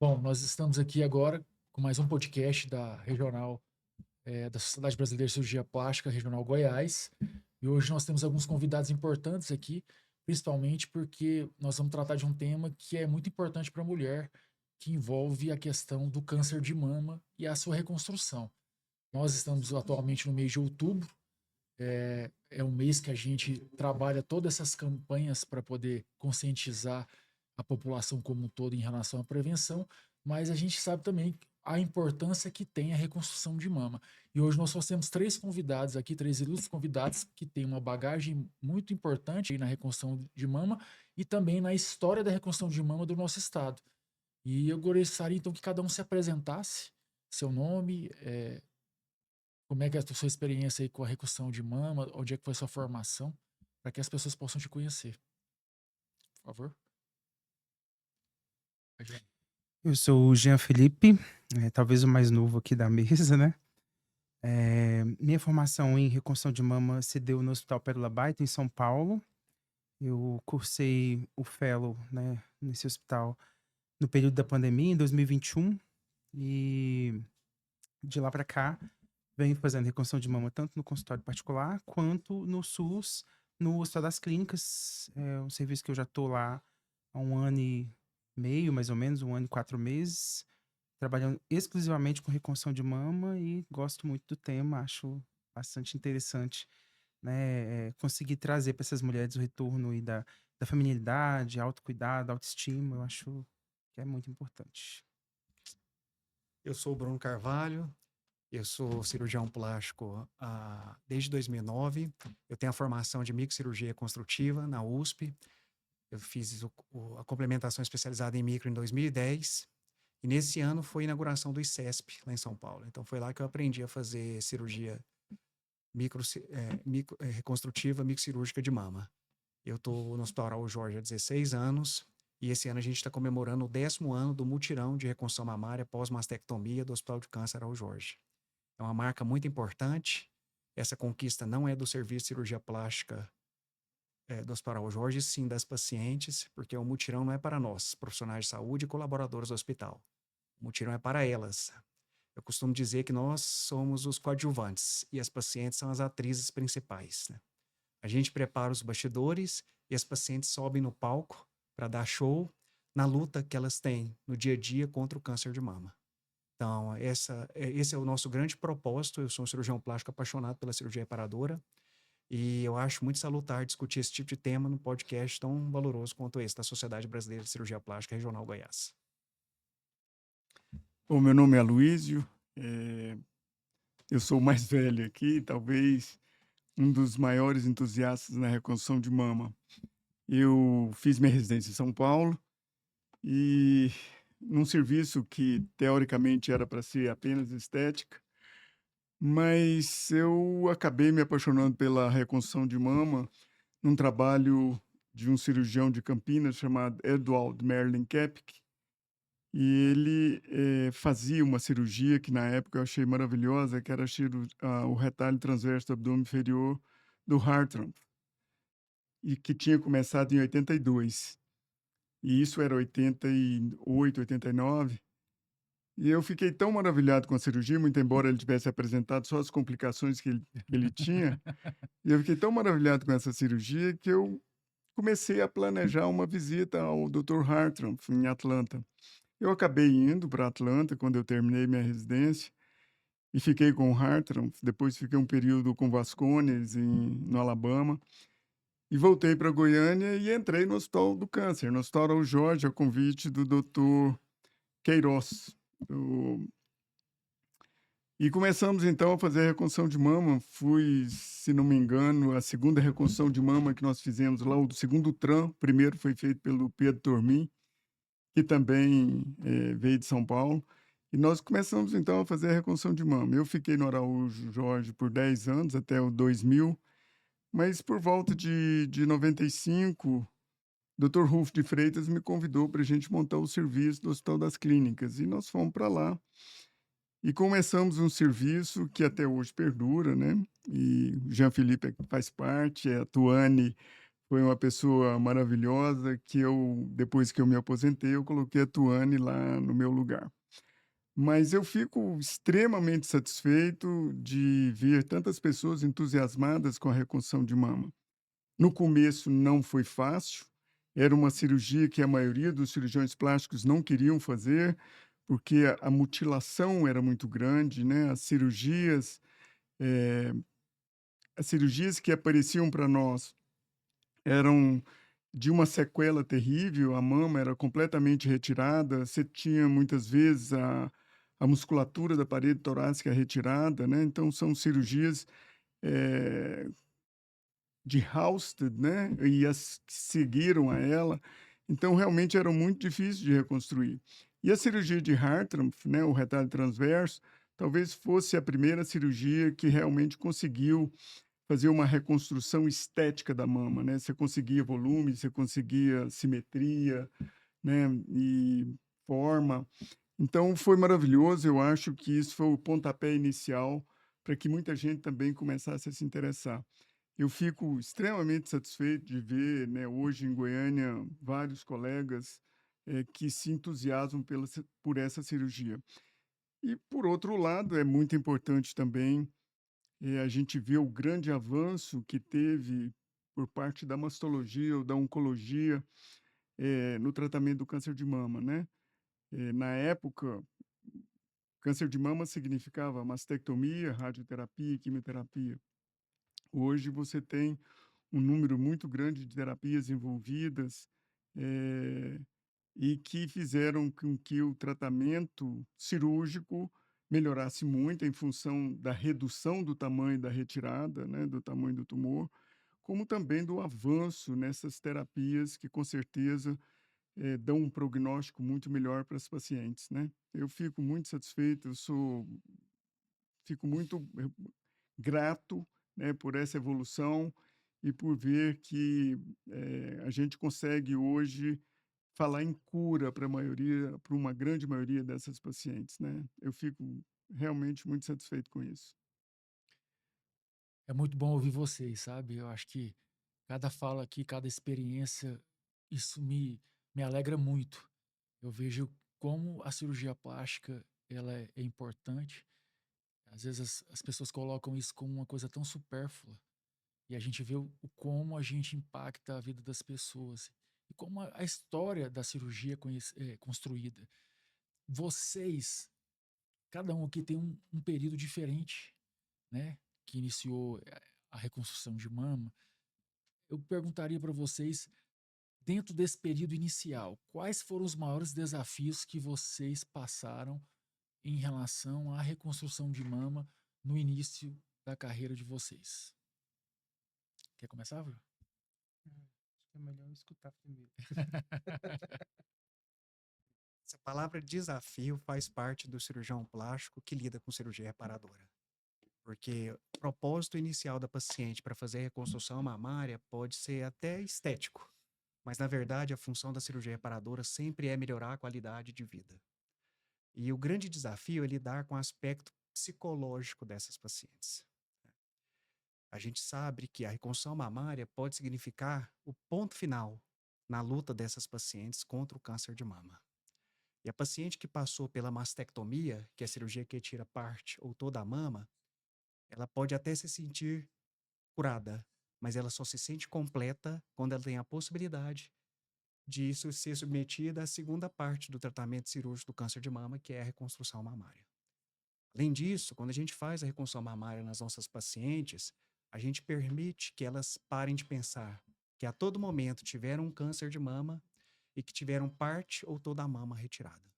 Bom, nós estamos aqui agora com mais um podcast da regional, da Sociedade Brasileira de Cirurgia Plástica Regional Goiás. E hoje nós temos alguns convidados importantes aqui, principalmente porque nós vamos tratar de um tema que é muito importante para a mulher, que envolve a questão do câncer de mama e a sua reconstrução. Nós estamos atualmente no mês de outubro, é um mês que a gente trabalha todas essas campanhas para poder conscientizar a população como um todo em relação à prevenção, mas a gente sabe também a importância que tem a reconstrução de mama. E hoje nós só temos três convidados aqui, três ilustres convidados que têm uma bagagem muito importante aí na reconstrução de mama e também na história da reconstrução de mama do nosso estado. E eu gostaria então que cada um se apresentasse, seu nome, como é que é a sua experiência aí com a recussão de mama? Onde é que foi a sua formação? Para que as pessoas possam te conhecer, por favor. Adriano. Eu sou o Jean Felipe, talvez o mais novo aqui da mesa, né. Minha formação em reconstrução de mama se deu no Hospital Pérola Baita, em São Paulo. Eu cursei o fellow, né, nesse hospital no período da pandemia, em 2021, e de lá para cá venho fazendo reconstrução de mama tanto no consultório particular quanto no SUS, no Hospital das Clínicas. É um serviço que eu já estou lá há 1 ano e meio, mais ou menos, 1 ano e 4 meses. Trabalhando exclusivamente com reconstrução de mama e gosto muito do tema, acho bastante interessante, né, conseguir trazer para essas mulheres o retorno aí da feminilidade, autocuidado, autoestima, eu acho que é muito importante. Eu sou o Bruno Carvalho, eu sou cirurgião plástico desde 2009. Eu tenho a formação de microcirurgia construtiva na USP. Eu fiz a complementação especializada em micro em 2010. E nesse ano foi a inauguração do ICESP, lá em São Paulo. Então foi lá que eu aprendi a fazer cirurgia reconstrutiva microcirúrgica de mama. Eu estou no Hospital Araújo Jorge há 16 anos e esse ano a gente está comemorando o 10º ano do mutirão de reconstrução mamária pós-mastectomia do Hospital de Câncer Araújo Jorge. É uma marca muito importante. Essa conquista não é do Serviço de Cirurgia Plástica do Hospital Araújo Jorge, sim das pacientes, porque o mutirão não é para nós, profissionais de saúde e colaboradores do hospital. O mutirão é para elas. Eu costumo dizer que nós somos os coadjuvantes e as pacientes são as atrizes principais, né? A gente prepara os bastidores e as pacientes sobem no palco para dar show na luta que elas têm no dia a dia contra o câncer de mama. Então, esse é o nosso grande propósito. Eu sou um cirurgião plástico apaixonado pela cirurgia reparadora e eu acho muito salutar discutir esse tipo de tema num podcast tão valoroso quanto esse da Sociedade Brasileira de Cirurgia Plástica Regional Goiás. Bom, meu nome é Aloísio, eu sou o mais velho aqui, talvez um dos maiores entusiastas na reconstrução de mama. Eu fiz minha residência em São Paulo e num serviço que teoricamente era para ser apenas estética, mas eu acabei me apaixonando pela reconstrução de mama num trabalho de um cirurgião de Campinas chamado Edward Merlin Kepke. E ele, fazia uma cirurgia que na época eu achei maravilhosa, que era o retalho transverso do abdômen inferior do Hartranft, e que tinha começado em 82. E isso era 88, 89. E eu fiquei tão maravilhado com a cirurgia, muito embora ele tivesse apresentado só as complicações que ele tinha, e eu fiquei tão maravilhado com essa cirurgia que eu comecei a planejar uma visita ao Dr. Hartranft em Atlanta. Eu acabei indo para Atlanta quando eu terminei minha residência e fiquei com o Hartranft, depois fiquei um período com Vascones no Alabama e voltei para Goiânia e entrei no Hospital do Câncer, no Hospital Araújo Jorge, a convite do Dr. Queiroz. do- E começamos então a fazer a reconstrução de mama. Fui, se não me engano, a segunda reconstrução de mama que nós fizemos lá, o segundo TRAM. O primeiro foi feito pelo Pedro Tormin, que também veio de São Paulo. E nós começamos então a fazer a reconstrução de mama. Eu fiquei no Araújo Jorge por 10 anos, até o 2000, mas por volta de 95, Dr. Rufo de Freitas me convidou para a gente montar o serviço do Hospital das Clínicas. E nós fomos para lá e começamos um serviço que até hoje perdura, né? E o Jean Felipe faz parte, a Tuane foi uma pessoa maravilhosa que depois que eu me aposentei, eu coloquei a Tuane lá no meu lugar. Mas eu fico extremamente satisfeito de ver tantas pessoas entusiasmadas com a reconstrução de mama. No começo não foi fácil, era uma cirurgia que a maioria dos cirurgiões plásticos não queriam fazer, porque a mutilação era muito grande, né? Eh, as cirurgias que apareciam para nós eram de uma sequela terrível, a mama era completamente retirada, você tinha muitas vezes a musculatura da parede torácica retirada, né? Então são cirurgias eh, de Halsted, né? E as que seguiram a ela, então realmente eram muito difíceis de reconstruir. E a cirurgia de Hartranft, né? O retalho transverso, talvez fosse a primeira cirurgia que realmente conseguiu fazer uma reconstrução estética da mama, né? Você conseguia volume, você conseguia simetria, né? E forma. Então foi maravilhoso. Eu acho que isso foi o pontapé inicial para que muita gente também começasse a se interessar. Eu fico extremamente satisfeito de ver, né, hoje em Goiânia, vários colegas que se entusiasmam por essa cirurgia. E, por outro lado, é muito importante também a gente vê o grande avanço que teve por parte da mastologia ou da oncologia no tratamento do câncer de mama, né? Na época, câncer de mama significava mastectomia, radioterapia e quimioterapia. Hoje você tem um número muito grande de terapias envolvidas eh, e que fizeram com que o tratamento cirúrgico melhorasse muito em função da redução do tamanho da retirada, né, do tamanho do tumor, como também do avanço nessas terapias que, com certeza, dão um prognóstico muito melhor para as pacientes, né? Eu fico muito satisfeito, fico muito grato, né, por essa evolução e por ver que a gente consegue hoje falar em cura para uma grande maioria dessas pacientes, né? Eu fico realmente muito satisfeito com isso. É muito bom ouvir vocês, sabe? Eu acho que cada fala aqui, cada experiência, isso me alegra muito. Eu vejo como a cirurgia plástica ela é importante. Às vezes as pessoas colocam isso como uma coisa tão supérflua e a gente vê o como a gente impacta a vida das pessoas e como a história da cirurgia é construída. Vocês, cada um aqui tem um período diferente, né? Que iniciou a reconstrução de mama. Eu perguntaria para vocês, dentro desse período inicial, quais foram os maiores desafios que vocês passaram em relação à reconstrução de mama no início da carreira de vocês? Quer começar, Vil? Acho que é melhor eu escutar primeiro. Essa palavra desafio faz parte do cirurgião plástico que lida com cirurgia reparadora. Porque o propósito inicial da paciente para fazer a reconstrução mamária pode ser até estético, mas na verdade a função da cirurgia reparadora sempre é melhorar a qualidade de vida. E o grande desafio é lidar com o aspecto psicológico dessas pacientes. A gente sabe que a reconstrução mamária pode significar o ponto final na luta dessas pacientes contra o câncer de mama. E a paciente que passou pela mastectomia, que é a cirurgia que retira parte ou toda a mama, ela pode até se sentir curada, mas ela só se sente completa quando ela tem a possibilidade de isso ser submetida à segunda parte do tratamento cirúrgico do câncer de mama, que é a reconstrução mamária. Além disso, quando a gente faz a reconstrução mamária nas nossas pacientes, a gente permite que elas parem de pensar que a todo momento tiveram um câncer de mama e que tiveram parte ou toda a mama retirada.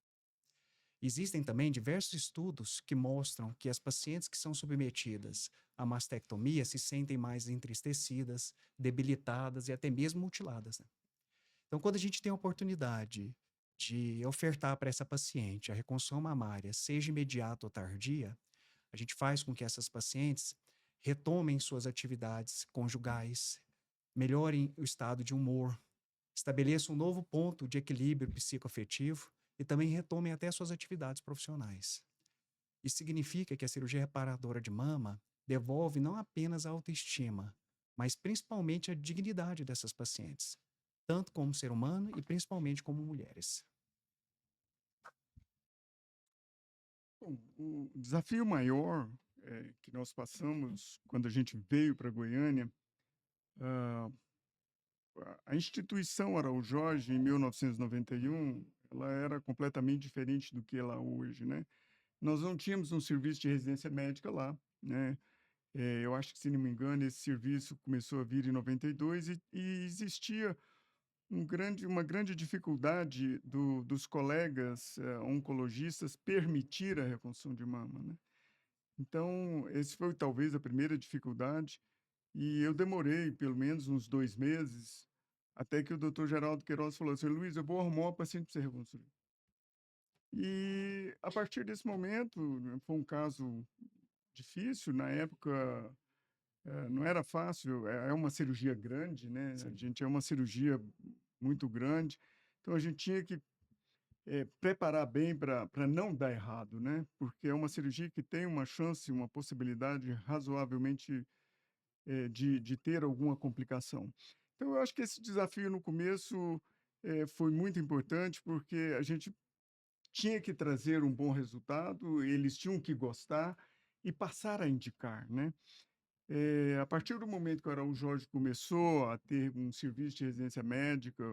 Existem também diversos estudos que mostram que as pacientes que são submetidas à mastectomia se sentem mais entristecidas, debilitadas e até mesmo mutiladas, né? Então, quando a gente tem a oportunidade de ofertar para essa paciente a reconstrução mamária, seja imediata ou tardia, a gente faz com que essas pacientes retomem suas atividades conjugais, melhorem o estado de humor, estabeleçam um novo ponto de equilíbrio psicoafetivo e também retomem até suas atividades profissionais. Isso significa que a cirurgia reparadora de mama devolve não apenas a autoestima, mas principalmente a dignidade dessas pacientes, tanto como ser humano e principalmente como mulheres. Bom, o desafio maior que nós passamos quando a gente veio para Goiânia, ah, a instituição Araújo Jorge, em 1991, ela era completamente diferente do que ela é hoje, né? Nós não tínhamos um serviço de residência médica lá, né? Eu acho que, se não me engano, esse serviço começou a vir em 92 e existia uma grande dificuldade dos colegas oncologistas permitir a reconstrução de mama, né? Então, esse foi talvez a primeira dificuldade, e eu demorei pelo menos uns 2 meses, até que o doutor Geraldo Queiroz falou assim: Luiz, eu vou arrumar uma paciente para você reconstruir. E a partir desse momento, né, foi um caso difícil, na época não era fácil, é uma cirurgia grande, né? A Sim. gente é uma cirurgia muito grande, então a gente tinha que preparar bem para não dar errado, né? Porque é uma cirurgia que tem uma chance, uma possibilidade razoavelmente de ter alguma complicação. Então, eu acho que esse desafio no começo foi muito importante, porque a gente tinha que trazer um bom resultado, eles tinham que gostar e passar a indicar, né? A partir do momento que o Araújo Jorge começou a ter um serviço de residência médica,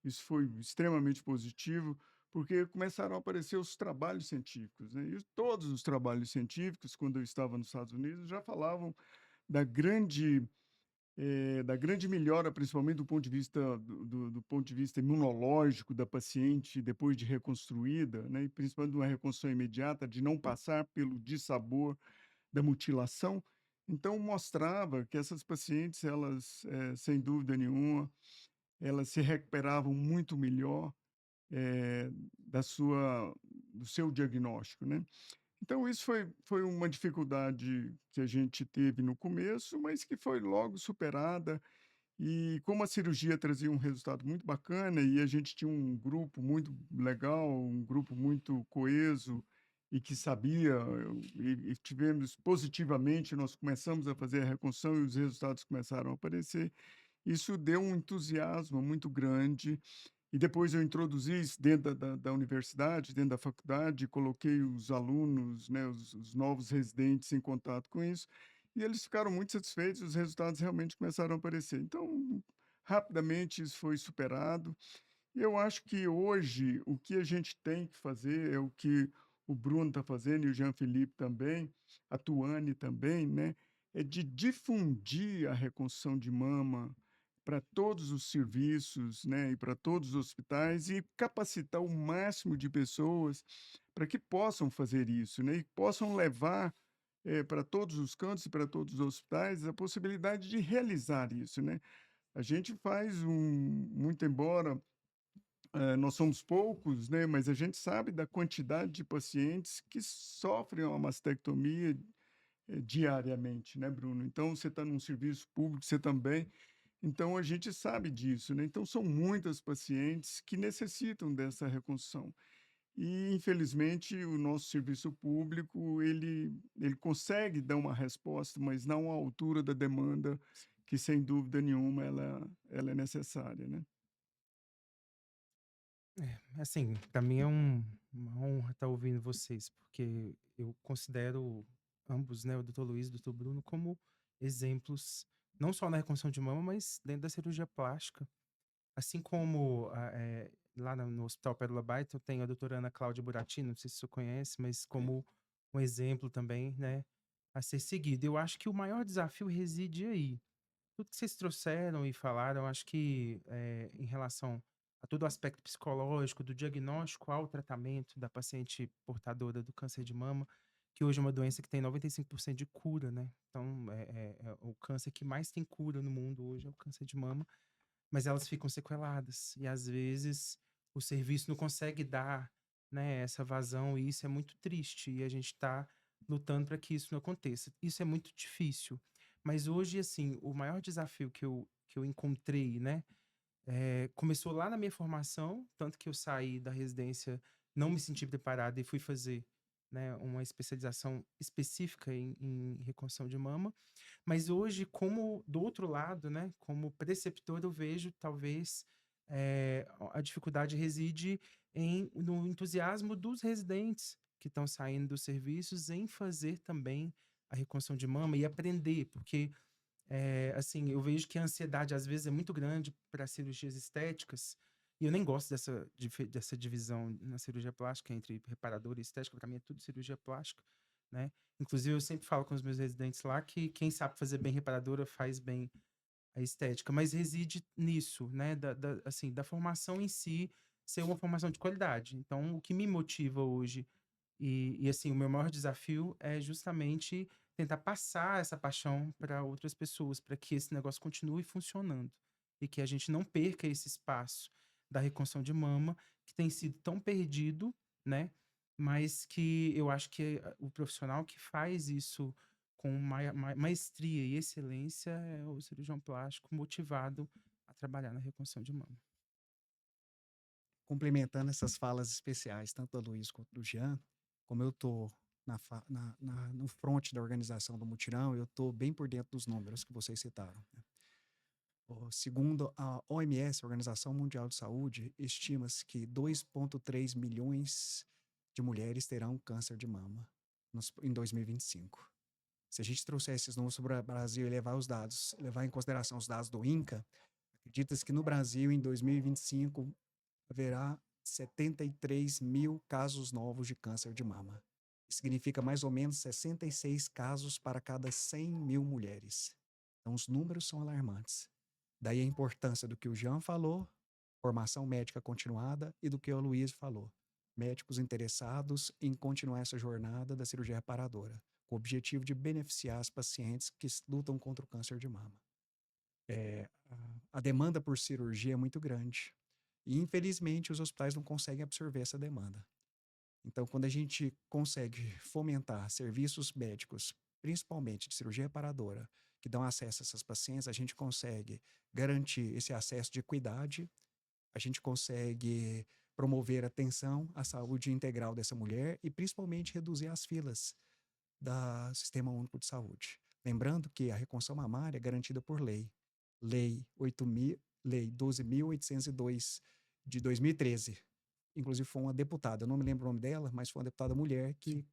isso foi extremamente positivo, porque começaram a aparecer os trabalhos científicos, né? E todos os trabalhos científicos, quando eu estava nos Estados Unidos, já falavam da grande, da grande melhora, principalmente do ponto de vista do ponto de vista imunológico da paciente depois de reconstruída, né? E principalmente de uma reconstrução imediata, de não passar pelo dissabor da mutilação. Então, mostrava que essas pacientes, elas, sem dúvida nenhuma, elas se recuperavam muito melhor eh, do seu diagnóstico, né? Então, isso foi uma dificuldade que a gente teve no começo, mas que foi logo superada. E como a cirurgia trazia um resultado muito bacana e a gente tinha um grupo muito legal, um grupo muito coeso e que sabia, e tivemos positivamente, nós começamos a fazer a reconstrução e os resultados começaram a aparecer. Isso deu um entusiasmo muito grande. E depois eu introduzi isso dentro da universidade, dentro da faculdade, coloquei os alunos, né, os novos residentes em contato com isso, e eles ficaram muito satisfeitos, os resultados realmente começaram a aparecer. Então, rapidamente isso foi superado. E eu acho que hoje o que a gente tem que fazer é o que o Bruno está fazendo e o Jean-Philippe também, a Tuane também, né? É de difundir a reconstrução de mama para todos os serviços, né? E para todos os hospitais e capacitar o máximo de pessoas para que possam fazer isso, né? E possam levar para todos os cantos e para todos os hospitais a possibilidade de realizar isso, né? A gente faz muito embora nós somos poucos, né, mas a gente sabe da quantidade de pacientes que sofrem uma mastectomia diariamente, né, Bruno? Então, você está num serviço público, você também. Então, a gente sabe disso, né? Então, são muitas pacientes que necessitam dessa reconstrução. E, infelizmente, o nosso serviço público, ele consegue dar uma resposta, mas não à altura da demanda, que, sem dúvida nenhuma, ela é necessária, né? Assim, para mim é uma honra estar ouvindo vocês, porque eu considero ambos, né, o Dr. Luiz e o Dr. Bruno, como exemplos, não só na reconstrução de mama, mas dentro da cirurgia plástica. Assim como lá no Hospital Pérola Baita, eu tenho a doutora Ana Cláudia Buratino, não sei se você conhece, mas como um exemplo também, né, a ser seguido. Eu acho que o maior desafio reside aí. Tudo que vocês trouxeram e falaram, acho que em relação a todo o aspecto psicológico, do diagnóstico ao tratamento da paciente portadora do câncer de mama, que hoje é uma doença que tem 95% de cura, né? Então, é o câncer que mais tem cura no mundo hoje é o câncer de mama, mas elas ficam sequeladas. E às vezes o serviço não consegue dar, né, essa vazão, e isso é muito triste. E a gente está lutando para que isso não aconteça. Isso é muito difícil. Mas hoje, assim, o maior desafio que eu encontrei, né, começou lá na minha formação, tanto que eu saí da residência, não me senti preparado e fui fazer né, uma especialização específica em reconstrução de mama. Mas hoje, como do outro lado, né, como preceptor, eu vejo talvez a dificuldade reside no entusiasmo dos residentes que estão saindo dos serviços em fazer também a reconstrução de mama e aprender, porque assim, eu vejo que a ansiedade às vezes é muito grande para cirurgias estéticas, e eu nem gosto dessa divisão na cirurgia plástica entre reparador e estética, para mim é tudo cirurgia plástica, né? Inclusive, eu sempre falo com os meus residentes lá que quem sabe fazer bem reparadora faz bem a estética, mas reside nisso, né? Assim, da formação em si ser uma formação de qualidade. Então, o que me motiva hoje assim, o meu maior desafio é justamente tentar passar essa paixão para outras pessoas, para que esse negócio continue funcionando e que a gente não perca esse espaço da reconstrução de mama, que tem sido tão perdido, né? Mas que eu acho que o profissional que faz isso com maestria e excelência é o cirurgião plástico motivado a trabalhar na reconstrução de mama. Complementando essas falas especiais, tanto do Luiz quanto do Jean, como eu estou no front da organização do mutirão, eu estou bem por dentro dos números que vocês citaram, né? Segundo a OMS, Organização Mundial de Saúde, estima-se que 2,3 milhões de mulheres terão câncer de mama em 2025. Se a gente trouxer esses números para o Brasil e levar em consideração os dados do INCA, acredita-se que no Brasil, em 2025, haverá 73 mil casos novos de câncer de mama. Isso significa mais ou menos 66 casos para cada 100 mil mulheres. Então, os números são alarmantes. Daí a importância do que o Jean falou, formação médica continuada, e do que o Luiz falou, médicos interessados em continuar essa jornada da cirurgia reparadora, com o objetivo de beneficiar as pacientes que lutam contra o câncer de mama. A demanda por cirurgia é muito grande. E, infelizmente, os hospitais não conseguem absorver essa demanda. Então, quando a gente consegue fomentar serviços médicos, principalmente de cirurgia reparadora, que dão acesso a essas pacientes, a gente consegue garantir esse acesso de equidade, a gente consegue promover atenção à saúde integral dessa mulher e, principalmente, reduzir as filas do Sistema Único de Saúde. Lembrando que a reconstrução mamária é garantida por lei. Lei 12.802 de 2013. Inclusive foi uma deputada, eu não me lembro o nome dela, mas foi uma deputada mulher que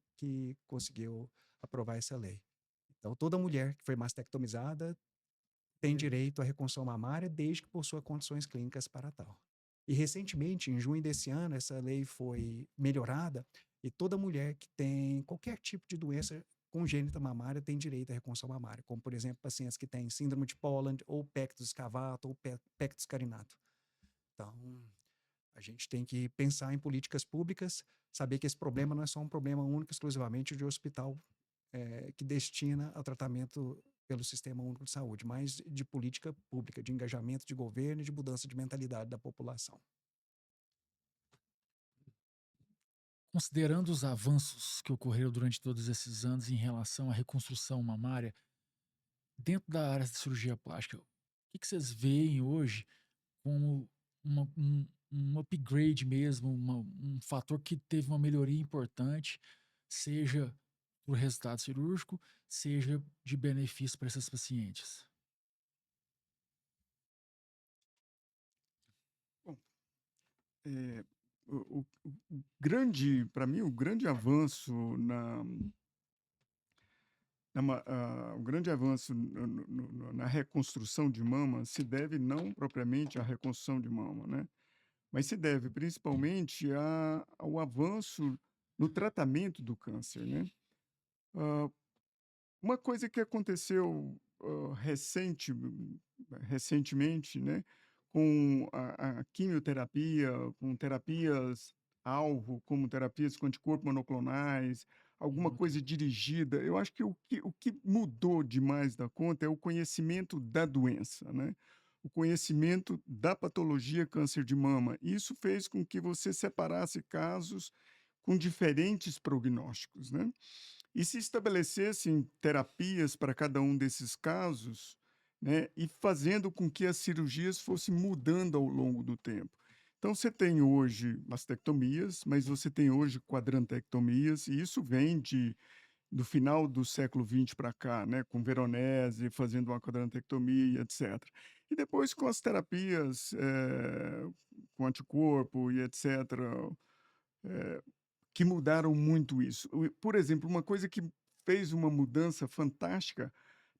conseguiu aprovar essa lei. Então, toda mulher que foi mastectomizada tem direito à reconstrução mamária desde que possua condições clínicas para tal. E recentemente, em junho desse ano, essa lei foi melhorada e toda mulher que tem qualquer tipo de doença congênita mamária tem direito à reconstrução mamária, como, por exemplo, pacientes que têm síndrome de Poland, ou pectus escavato, ou pectus carinato. Então, a gente tem que pensar em políticas públicas, saber que esse problema não é só um problema único, exclusivamente de hospital que destina ao tratamento pelo Sistema Único de Saúde, mas de política pública, de engajamento de governo e de mudança de mentalidade da população. Considerando os avanços que ocorreram durante todos esses anos em relação à reconstrução mamária, dentro da área de cirurgia plástica, o que vocês veem hoje como um upgrade mesmo, um fator que teve uma melhoria importante, seja para o resultado cirúrgico, seja de benefício para essas pacientes? Bom, para mim, o grande avanço o grande avanço na reconstrução de mama se deve não propriamente à reconstrução de mama, né? Mas se deve principalmente ao avanço no tratamento do câncer, né? Uma coisa que aconteceu recentemente, né, com a quimioterapia, com terapias-alvo, como terapias com anticorpos monoclonais, alguma coisa dirigida, eu acho que o que mudou demais da conta é o conhecimento da doença, né? O conhecimento da patologia câncer de mama. Isso fez com que você separasse casos com diferentes prognósticos, né? E se estabelecessem terapias para cada um desses casos, né, e fazendo com que as cirurgias fossem mudando ao longo do tempo. Então, você tem hoje mastectomias, mas você tem hoje quadrantectomias, e isso vem do final do século XX para cá, né, com Veronese fazendo uma quadrantectomia, etc. E depois com as terapias com anticorpo e etc., eh, que mudaram muito isso. Por exemplo, uma coisa que fez uma mudança fantástica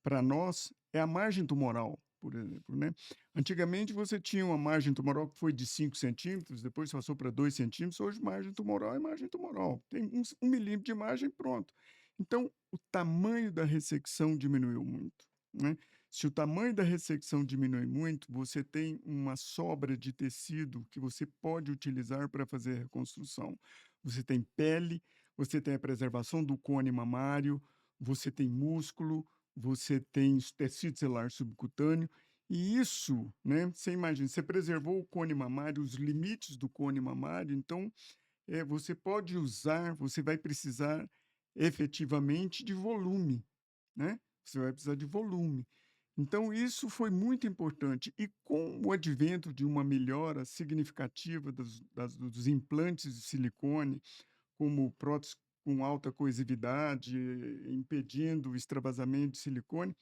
para nós é a margem tumoral, por exemplo, né? Antigamente você tinha uma margem tumoral que foi de 5 centímetros, depois passou para 2 centímetros, hoje margem tumoral é margem tumoral. Tem 1 milímetro de margem, pronto. Então, o tamanho da ressecção diminuiu muito, né? Se o tamanho da ressecção diminui muito, você tem uma sobra de tecido que você pode utilizar para fazer a reconstrução. Você tem pele, você tem a preservação do cone mamário, você tem músculo, você tem tecido celular subcutâneo, e isso, né, você imagina, você preservou o cone mamário, os limites do cone mamário, então você pode usar, você vai precisar efetivamente de volume, né? Você vai precisar de volume. Então, isso foi muito importante. E com o advento de uma melhora significativa dos implantes de silicone, como próteses com alta coesividade, impedindo o extravasamento de silicone,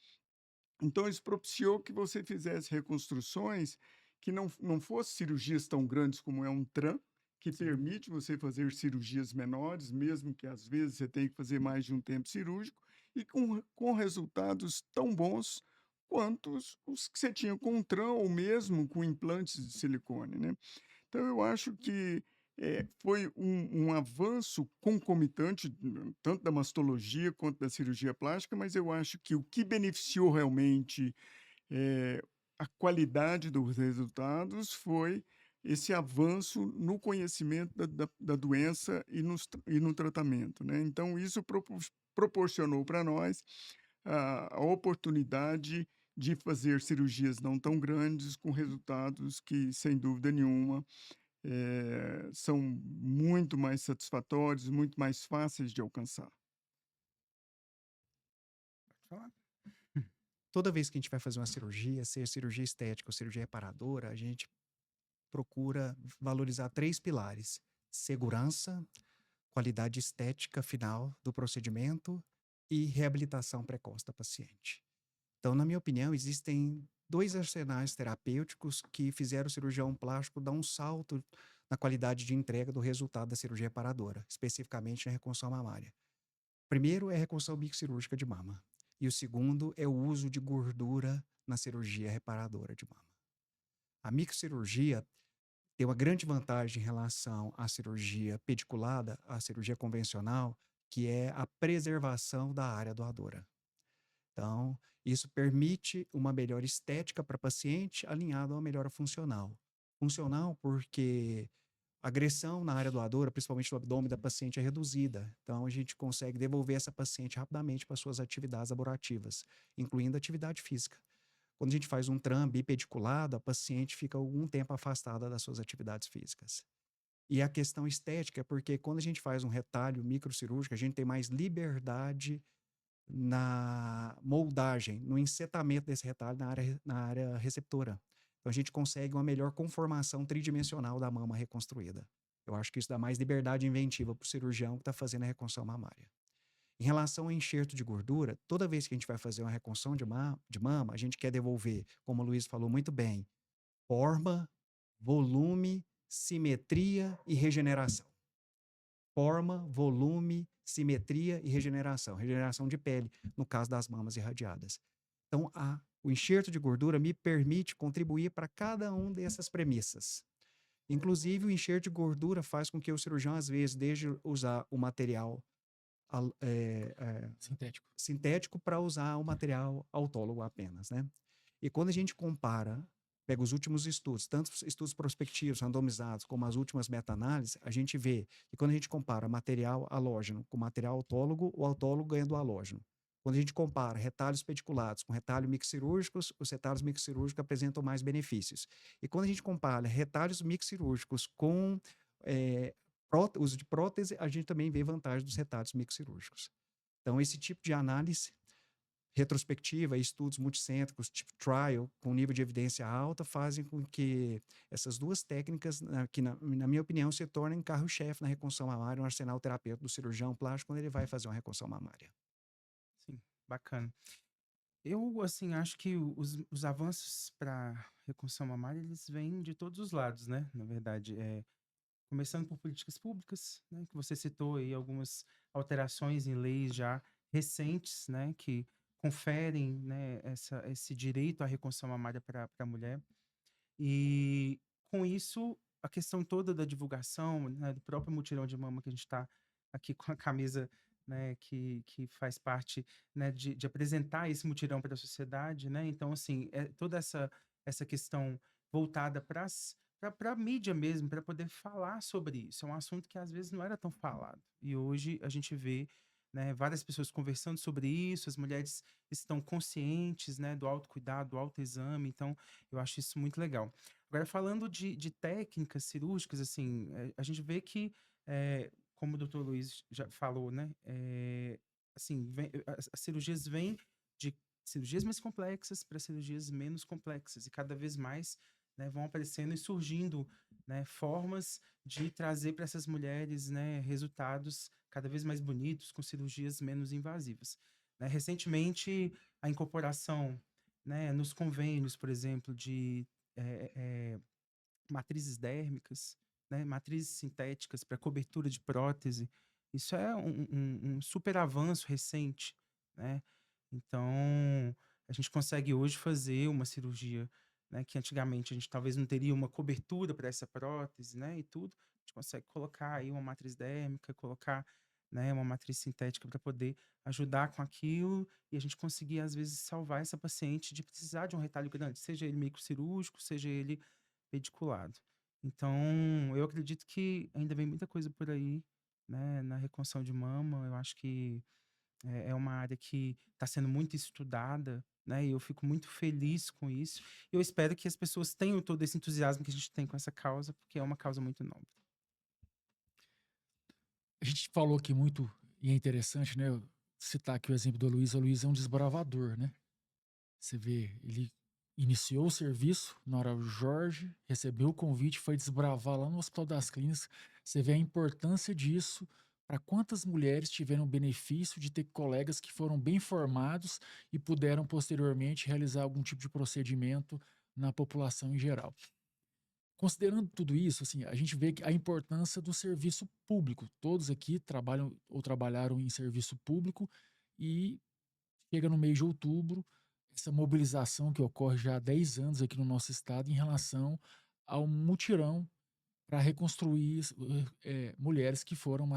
então isso propiciou que você fizesse reconstruções que não fossem cirurgias tão grandes como é um TRAN, que permite você fazer cirurgias menores, mesmo que às vezes você tenha que fazer mais de um tempo cirúrgico, e com resultados tão bons quanto os que você tinha com o TRAN ou mesmo com implantes de silicone, né? Então, eu acho que foi um avanço concomitante, tanto da mastologia quanto da cirurgia plástica, mas eu acho que o que beneficiou realmente eh, a qualidade dos resultados foi esse avanço no conhecimento da doença e no tratamento, né? Então, isso proporcionou para nós a oportunidade de fazer cirurgias não tão grandes, com resultados que, sem dúvida nenhuma, são muito mais satisfatórios, muito mais fáceis de alcançar. Pode falar. Toda vez que a gente vai fazer uma cirurgia, seja cirurgia estética ou cirurgia reparadora, a gente procura valorizar 3 pilares: segurança, qualidade estética final do procedimento e reabilitação precoce da paciente. Então, na minha opinião, existem 2 arsenais terapêuticos que fizeram o cirurgião plástico dar um salto na qualidade de entrega do resultado da cirurgia reparadora, especificamente na reconstrução mamária. Primeiro é a reconstrução microcirúrgica de mama, e o segundo é o uso de gordura na cirurgia reparadora de mama. A microcirurgia tem uma grande vantagem em relação à cirurgia pediculada, à cirurgia convencional, que é a preservação da área doadora. Então, isso permite uma melhor estética para a paciente, alinhado a uma melhora funcional. Funcional porque a agressão na área doadora, principalmente no abdômen da paciente, é reduzida. Então, a gente consegue devolver essa paciente rapidamente para suas atividades laborativas, incluindo atividade física. Quando a gente faz um TRAN bipediculado, a paciente fica algum tempo afastada das suas atividades físicas. E a questão estética é porque quando a gente faz um retalho microcirúrgico, a gente tem mais liberdade na moldagem, no encetamento desse retalho na área receptora. Então, a gente consegue uma melhor conformação tridimensional da mama reconstruída. Eu acho que isso dá mais liberdade inventiva para o cirurgião que está fazendo a reconstrução mamária. Em relação ao enxerto de gordura, toda vez que a gente vai fazer uma reconstrução de mama, a gente quer devolver, como o Luiz falou muito bem, forma, volume, simetria e regeneração. Forma, volume, simetria e regeneração. Regeneração de pele, no caso das mamas irradiadas. Então, o enxerto de gordura me permite contribuir para cada uma dessas premissas. Inclusive, o enxerto de gordura faz com que o cirurgião, às vezes, deixe usar o material sintético para usar o material autólogo apenas, né? E quando a gente pega os últimos estudos, tanto estudos prospectivos, randomizados, como as últimas meta-análises, a gente vê que quando a gente compara material halógeno com material autólogo, o autólogo ganha do halógeno. Quando a gente compara retalhos pediculados com retalhos microcirúrgicos, os retalhos microcirúrgicos apresentam mais benefícios. E quando a gente compara retalhos microcirúrgicos com uso de prótese, a gente também vê vantagem dos retalhos microcirúrgicos. Então, esse tipo de análise retrospectiva e estudos multicêntricos, tipo trial, com nível de evidência alta, fazem com que essas duas técnicas, que na minha opinião, se tornem carro-chefe na reconstrução mamária, no arsenal terapêutico do cirurgião plástico quando ele vai fazer uma reconstrução mamária. Sim, bacana. Eu, assim, acho que os avanços para reconstrução mamária, eles vêm de todos os lados, né? Na verdade, começando por políticas públicas, né? Que você citou aí algumas alterações em leis já recentes, né? Que conferem, né, esse direito à reconstrução mamária para a mulher. E com isso, a questão toda da divulgação, né, do próprio mutirão de mama que a gente está aqui com a camisa, né, que faz parte, né, de apresentar esse mutirão para a sociedade, né? Então, assim, toda essa questão voltada para a mídia mesmo, para poder falar sobre isso. É um assunto que às vezes não era tão falado. E hoje a gente vê, né, várias pessoas conversando sobre isso, as mulheres estão conscientes, né, do autocuidado, do autoexame. Então, eu acho isso muito legal. Agora, falando de técnicas cirúrgicas, assim, a gente vê que, como o doutor Luiz já falou, né, assim, as cirurgias vêm de cirurgias mais complexas para cirurgias menos complexas, e cada vez mais, né, vão aparecendo e surgindo, né, formas de trazer para essas mulheres, né, resultados cada vez mais bonitos, com cirurgias menos invasivas. Né? Recentemente, a incorporação, né, nos convênios, por exemplo, de matrizes dérmicas, né, matrizes sintéticas para cobertura de prótese, isso é um super avanço recente, né? Então, a gente consegue hoje fazer uma cirurgia, né, que antigamente a gente talvez não teria uma cobertura para essa prótese, né, e tudo. A gente consegue colocar aí uma matriz dérmica, colocar, né, uma matriz sintética para poder ajudar com aquilo e a gente conseguir, às vezes, salvar essa paciente de precisar de um retalho grande, seja ele microcirúrgico, seja ele pediculado. Então, eu acredito que ainda vem muita coisa por aí, né, na reconstrução de mama. Eu acho que é uma área que está sendo muito estudada, né, e eu fico muito feliz com isso. Eu espero que as pessoas tenham todo esse entusiasmo que a gente tem com essa causa, porque é uma causa muito nobre. A gente falou aqui muito, e é interessante, né? Citar aqui o exemplo do Luiz. O Luiz é um desbravador, né? Você vê, ele iniciou o serviço na hora do Jorge, recebeu o convite, foi desbravar lá no Hospital das Clínicas. Você vê a importância disso para quantas mulheres tiveram o benefício de ter colegas que foram bem formados e puderam posteriormente realizar algum tipo de procedimento na população em geral. Considerando tudo isso, assim, a gente vê que a importância do serviço público. Todos aqui trabalham ou trabalharam em serviço público e chega no mês de outubro, essa mobilização que ocorre já há 10 anos aqui no nosso estado em relação ao mutirão para reconstruir mulheres que foram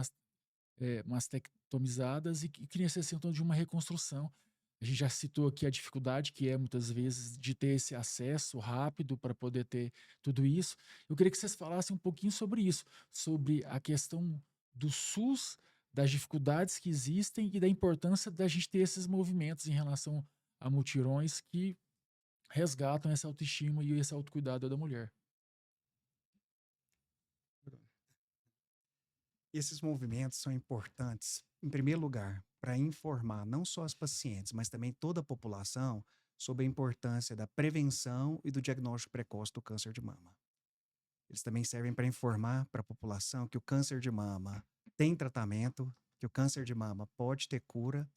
mastectomizadas e que necessitam de uma reconstrução. A gente já citou aqui a dificuldade que é, muitas vezes, de ter esse acesso rápido para poder ter tudo isso. Eu queria que vocês falassem um pouquinho sobre isso, sobre a questão do SUS, das dificuldades que existem e da importância da gente ter esses movimentos em relação a mutirões que resgatam essa autoestima e esse autocuidado da mulher. Esses movimentos são importantes, em primeiro lugar, para informar não só as pacientes, mas também toda a população sobre a importância da prevenção e do diagnóstico precoce do câncer de mama. Eles também servem para informar para a população que o câncer de mama tem tratamento, que o câncer de mama pode ter cura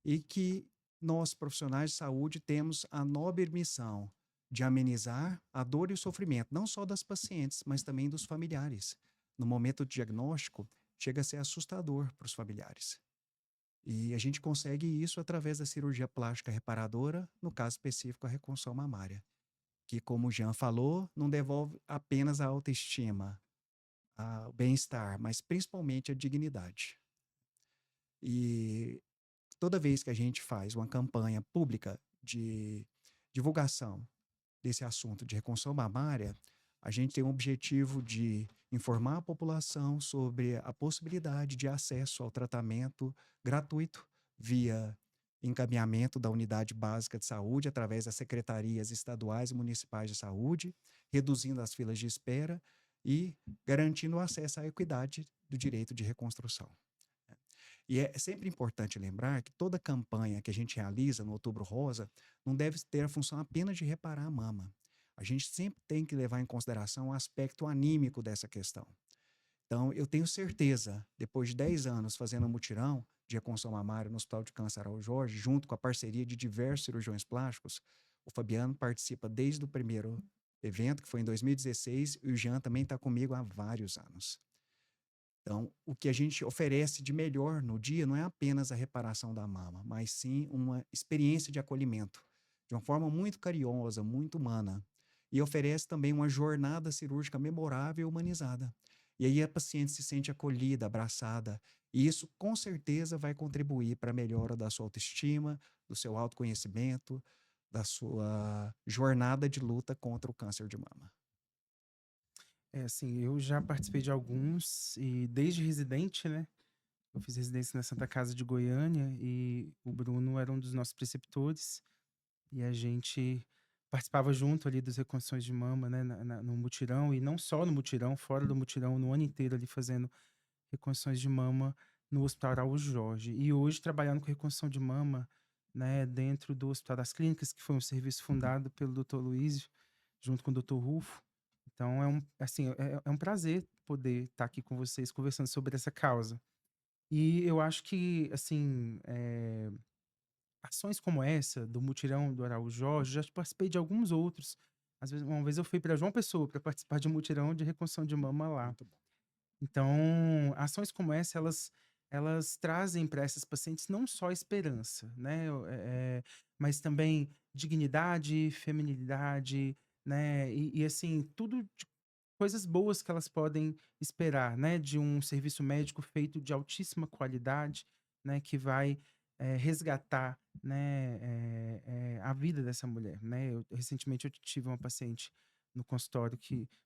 e que nós, profissionais de saúde, temos a nobre missão de amenizar a dor e o sofrimento, não só das pacientes, mas também dos familiares. No momento do diagnóstico, chega a ser assustador para os familiares. E a gente consegue isso através da cirurgia plástica reparadora, no caso específico, a reconstrução mamária, que, como o Jean falou, não devolve apenas a autoestima, o bem-estar, mas principalmente a dignidade. E toda vez que a gente faz uma campanha pública de divulgação desse assunto de reconstrução mamária, a gente tem o objetivo de informar a população sobre a possibilidade de acesso ao tratamento gratuito via encaminhamento da unidade básica de saúde através das secretarias estaduais e municipais de saúde, reduzindo as filas de espera e garantindo o acesso à equidade do direito de reconstrução. E é sempre importante lembrar que toda campanha que a gente realiza no Outubro Rosa não deve ter a função apenas de reparar a mama. A gente sempre tem que levar em consideração o aspecto anímico dessa questão. Então, eu tenho certeza, depois de 10 anos fazendo mutirão de reconstrução mamária no Hospital de Câncer Araújo Jorge, junto com a parceria de diversos cirurgiões plásticos, o Fabiano participa desde o primeiro evento, que foi em 2016, e o Jean também está comigo há vários anos. Então, o que a gente oferece de melhor no dia não é apenas a reparação da mama, mas sim uma experiência de acolhimento, de uma forma muito carinhosa, muito humana. E oferece também uma jornada cirúrgica memorável e humanizada. E aí a paciente se sente acolhida, abraçada. E isso, com certeza, vai contribuir para a melhora da sua autoestima, do seu autoconhecimento, da sua jornada de luta contra o câncer de mama. É assim, eu já participei de alguns e desde residente, né? Eu fiz residência na Santa Casa de Goiânia e o Bruno era um dos nossos preceptores e a gente participava junto ali das reconstruções de mama, né? No mutirão e não só no mutirão, fora do mutirão, no ano inteiro ali fazendo reconstruções de mama no Hospital Araújo Jorge. E hoje trabalhando com reconstrução de mama, né? Dentro do Hospital das Clínicas, que foi um serviço fundado pelo Dr. Luísio, junto com o Dr. Rufo. Então, é um prazer poder estar aqui com vocês conversando sobre essa causa. E eu acho que, assim, ações como essa, do mutirão do Araújo Jorge, já participei de alguns outros. Às vezes, uma vez eu fui para João Pessoa para participar de um mutirão de reconstrução de mama lá. Muito bom. Então, ações como essa, elas trazem para essas pacientes não só esperança, né? Mas também dignidade, feminilidade, né? E assim, tudo de coisas boas que elas podem esperar, né? De um serviço médico feito de altíssima qualidade, né? Que vai resgatar, né? A vida dessa mulher, né? Recentemente eu tive uma paciente no consultório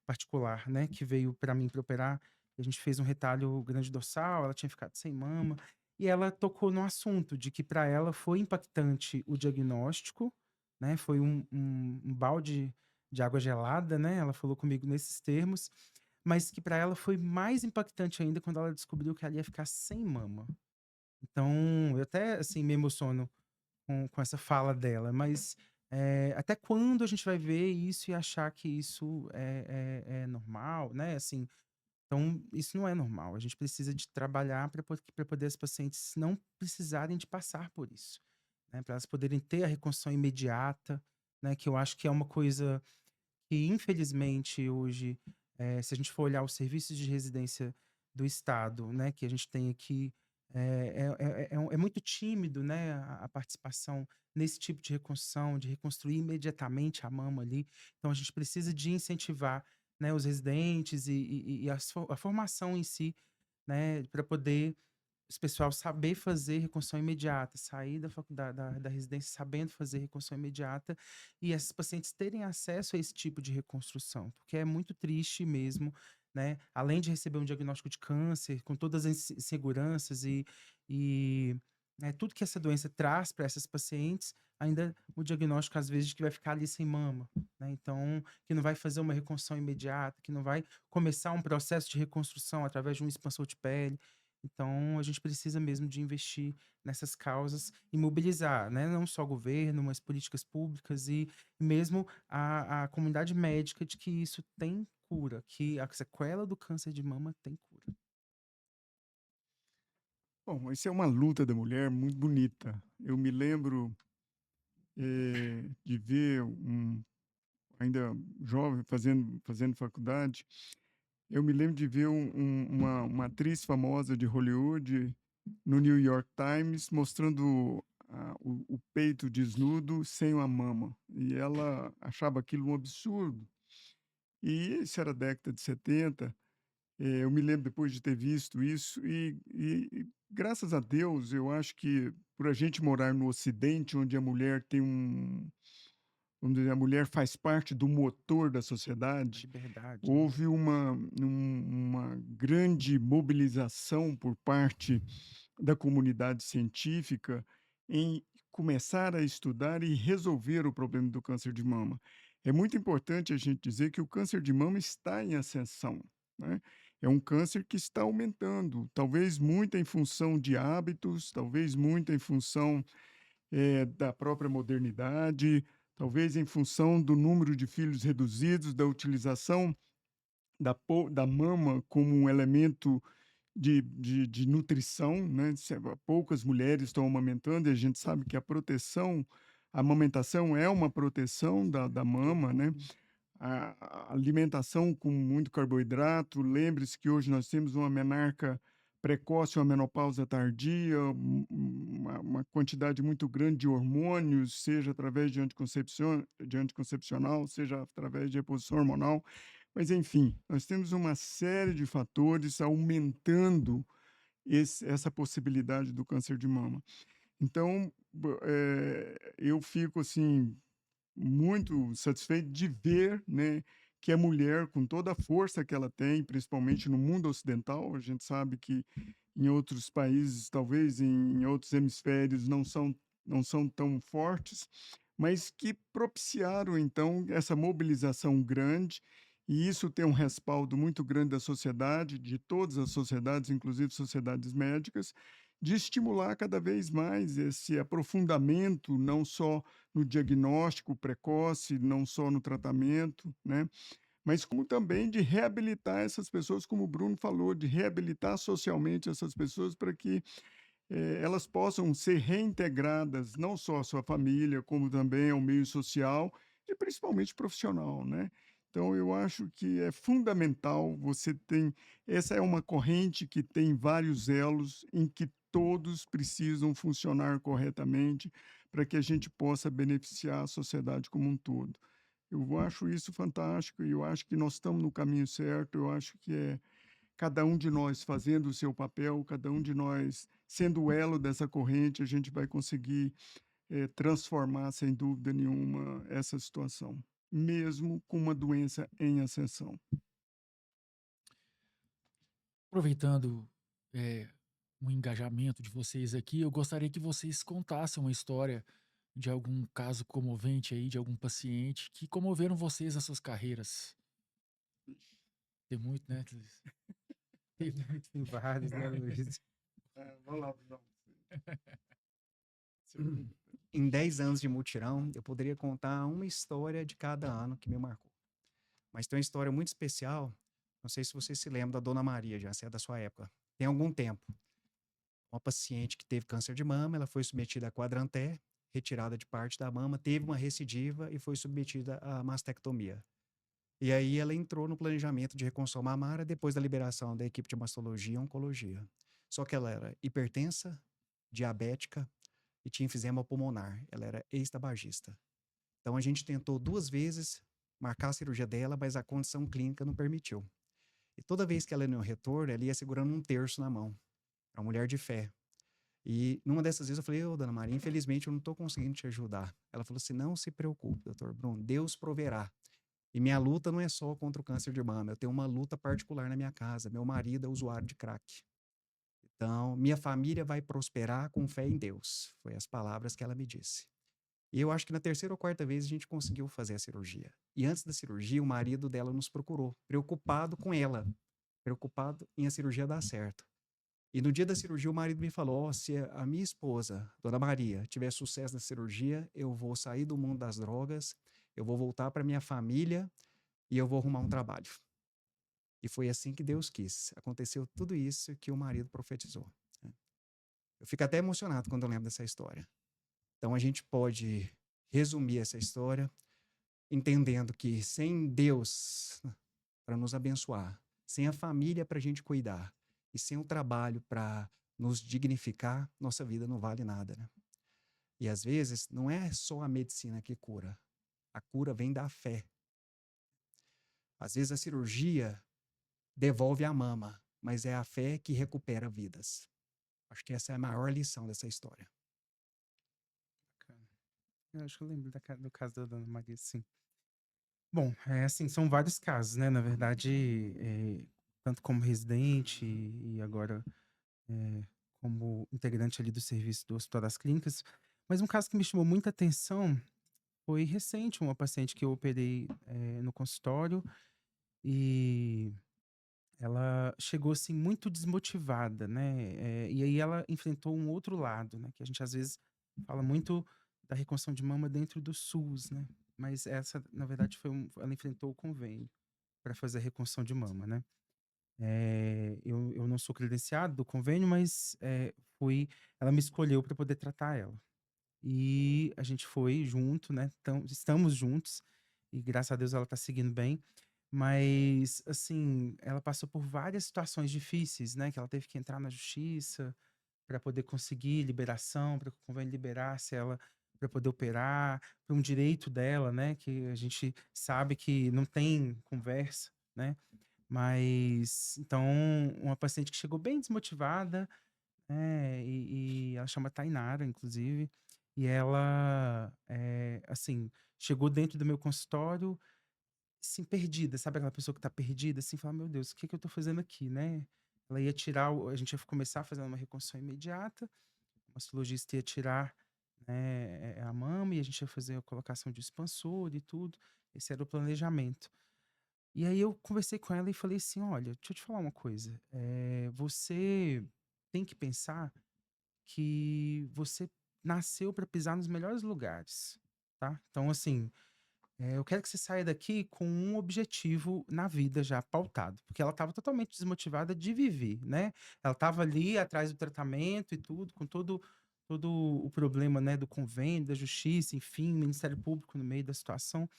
particular, né? Que veio para mim para operar. A gente fez um retalho grande dorsal, ela tinha ficado sem mama, e ela tocou no assunto de que para ela foi impactante o diagnóstico, né? Foi um balde de água gelada, né? Ela falou comigo nesses termos, mas que para ela foi mais impactante ainda quando ela descobriu que ela ia ficar sem mama. Então, eu até assim me emociono com essa fala dela, mas até quando a gente vai ver isso e achar que isso é normal, né? Assim, então, isso não é normal. A gente precisa de trabalhar para poder as pacientes não precisarem de passar por isso, né? Para elas poderem ter a reconstrução imediata, né? Que eu acho que é uma coisa que, infelizmente, hoje, se a gente for olhar os serviços de residência do Estado, né? Que a gente tem aqui, é muito tímido, né? A participação nesse tipo de reconstrução, de reconstruir imediatamente a mama ali. Então, a gente precisa de incentivar, né, os residentes e a formação em si, né, para poder esse pessoal saber fazer reconstrução imediata, sair da faculdade, da residência sabendo fazer reconstrução imediata e essas pacientes terem acesso a esse tipo de reconstrução, porque é muito triste mesmo, né? Além de receber um diagnóstico de câncer, com todas as inseguranças e né, tudo que essa doença traz para essas pacientes, ainda o diagnóstico, às vezes, de que vai ficar ali sem mama, né? Então, que não vai fazer uma reconstrução imediata, que não vai começar um processo de reconstrução através de um expansor de pele. Então, a gente precisa mesmo de investir nessas causas e mobilizar, né? Não só o governo, mas políticas públicas e mesmo a comunidade médica de que isso tem cura, que a sequela do câncer de mama tem cura. Bom, isso é uma luta da mulher muito bonita. Eu me lembro de ver ainda jovem, fazendo faculdade, eu me lembro de ver uma atriz famosa de Hollywood no New York Times mostrando o peito desnudo sem uma mama. E ela achava aquilo um absurdo. E isso era a década de 70. Eu me lembro depois de ter visto isso e graças a Deus, eu acho que por a gente morar no Ocidente, onde a mulher tem vamos dizer, a mulher faz parte do motor da A sociedade, liberdade, né? houve uma grande mobilização por parte da comunidade científica em começar a estudar e resolver o problema do câncer de mama. É muito importante a gente dizer que o câncer de mama está em ascensão, né? É um câncer que está aumentando, talvez muito em função de hábitos, talvez muito em função da própria modernidade, talvez em função do número de filhos reduzidos, da utilização da mama como um elemento de nutrição, né? Poucas mulheres estão amamentando e a gente sabe que a amamentação é uma proteção da mama, né? A alimentação com muito carboidrato. Lembre-se que hoje nós temos uma menarca precoce, uma menopausa tardia, uma quantidade muito grande de hormônios, seja através de anticoncepcional, seja através de reposição hormonal. Mas, enfim, nós temos uma série de fatores aumentando essa possibilidade do câncer de mama. Então, eu fico assim muito satisfeito de ver, né, que a mulher, com toda a força que ela tem, principalmente no mundo ocidental, a gente sabe que em outros países, talvez em outros hemisférios, não são tão fortes, mas que propiciaram, então, essa mobilização grande, e isso tem um respaldo muito grande da sociedade, de todas as sociedades, inclusive sociedades médicas, de estimular cada vez mais esse aprofundamento, não só no diagnóstico precoce, não só no tratamento, né? Mas como também de reabilitar essas pessoas, como o Bruno falou, de reabilitar socialmente essas pessoas para que elas possam ser reintegradas não só à sua família, como também ao meio social e principalmente profissional, né? Então, eu acho que é fundamental essa é uma corrente que tem vários elos em que todos precisam funcionar corretamente para que a gente possa beneficiar a sociedade como um todo. Eu acho isso fantástico e eu acho que nós estamos no caminho certo, eu acho que cada um de nós fazendo o seu papel, cada um de nós sendo o elo dessa corrente, a gente vai conseguir transformar, sem dúvida nenhuma, essa situação, mesmo com uma doença em ascensão. Aproveitando o engajamento de vocês aqui, eu gostaria que vocês contassem uma história de algum caso comovente aí, de algum paciente que comoveram vocês nas suas carreiras. Tem muito, né, Clis? Tem muito. Tem vários, né, Luiz? Vamos lá, Bruno. Em 10 anos de mutirão, eu poderia contar uma história de cada ano que me marcou. Mas tem uma história muito especial, não sei se você se lembra da Dona Maria, já, se é da sua época. Tem algum tempo. Uma paciente que teve câncer de mama, ela foi submetida a quadranté, retirada de parte da mama, teve uma recidiva e foi submetida a mastectomia. E aí ela entrou no planejamento de reconstrução mamária depois da liberação da equipe de mastologia e oncologia. Só que ela era hipertensa, diabética e tinha enfisema pulmonar. Ela era ex-tabagista. Então a gente tentou 2 vezes marcar a cirurgia dela, mas a condição clínica não permitiu. E toda vez que ela ia no retorno, ela ia segurando um terço na mão. Era uma mulher de fé. E numa dessas vezes eu falei, Dona Maria, infelizmente eu não estou conseguindo te ajudar. Ela falou assim, não se preocupe, doutor Bruno, Deus proverá. E minha luta não é só contra o câncer de mama, eu tenho uma luta particular na minha casa. Meu marido é usuário de crack. Então, minha família vai prosperar com fé em Deus. Foi as palavras que ela me disse. E eu acho que na 3ª ou 4ª vez a gente conseguiu fazer a cirurgia. E antes da cirurgia, o marido dela nos procurou, preocupado com ela, preocupado em a cirurgia dar certo. E no dia da cirurgia, o marido me falou, se a minha esposa, Dona Maria, tiver sucesso na cirurgia, eu vou sair do mundo das drogas, eu vou voltar para minha família e eu vou arrumar um trabalho. E foi assim que Deus quis. Aconteceu tudo isso que o marido profetizou. Eu fico até emocionado quando eu lembro dessa história. Então a gente pode resumir essa história entendendo que sem Deus para nos abençoar, sem a família para a gente cuidar e sem o trabalho para nos dignificar, nossa vida não vale nada, né? E às vezes não é só a medicina que cura. A cura vem da fé. Às vezes a cirurgia devolve a mama, mas é a fé que recupera vidas. Acho que essa é a maior lição dessa história. Eu acho que eu lembro do caso da Dona Maria, sim. Bom, assim, são vários casos, né? Na verdade, tanto como residente e agora como integrante ali do serviço do Hospital das Clínicas. Mas um caso que me chamou muita atenção foi recente, uma paciente que eu operei no consultório e ela chegou assim muito desmotivada, né? E aí ela enfrentou um outro lado, né? Que a gente às vezes fala muito da reconstrução de mama dentro do SUS, né? Mas essa, na verdade, ela enfrentou o convênio para fazer a reconstrução de mama, né? Eu não sou credenciado do convênio, mas ela me escolheu para poder tratar ela. E a gente foi junto, né? Então, estamos juntos e graças a Deus ela tá seguindo bem. Mas, assim, ela passou por várias situações difíceis, né? Que ela teve que entrar na justiça para poder conseguir liberação, para que o convênio liberasse ela para poder operar, para um direito dela, né? Que a gente sabe que não tem conversa, né? Mas, então, uma paciente que chegou bem desmotivada, e ela chama Tainara, inclusive, e ela, assim, chegou dentro do meu consultório, assim, perdida, sabe aquela pessoa que tá perdida, assim, fala, meu Deus, o que que eu tô fazendo aqui, né? Ela ia tirar, a gente ia começar fazendo uma reconstrução imediata, o mastologista ia tirar, né, a mama e a gente ia fazer a colocação de expansor e tudo, esse era o planejamento. E aí eu conversei com ela e falei assim, olha, deixa eu te falar uma coisa, você tem que pensar que você nasceu para pisar nos melhores lugares, tá? Então, assim, eu quero que você saia daqui com um objetivo na vida já pautado, porque ela estava totalmente desmotivada de viver, né? Ela estava ali atrás do tratamento e tudo, com todo o problema, né, do convênio, da justiça, enfim, Ministério Público no meio da situação.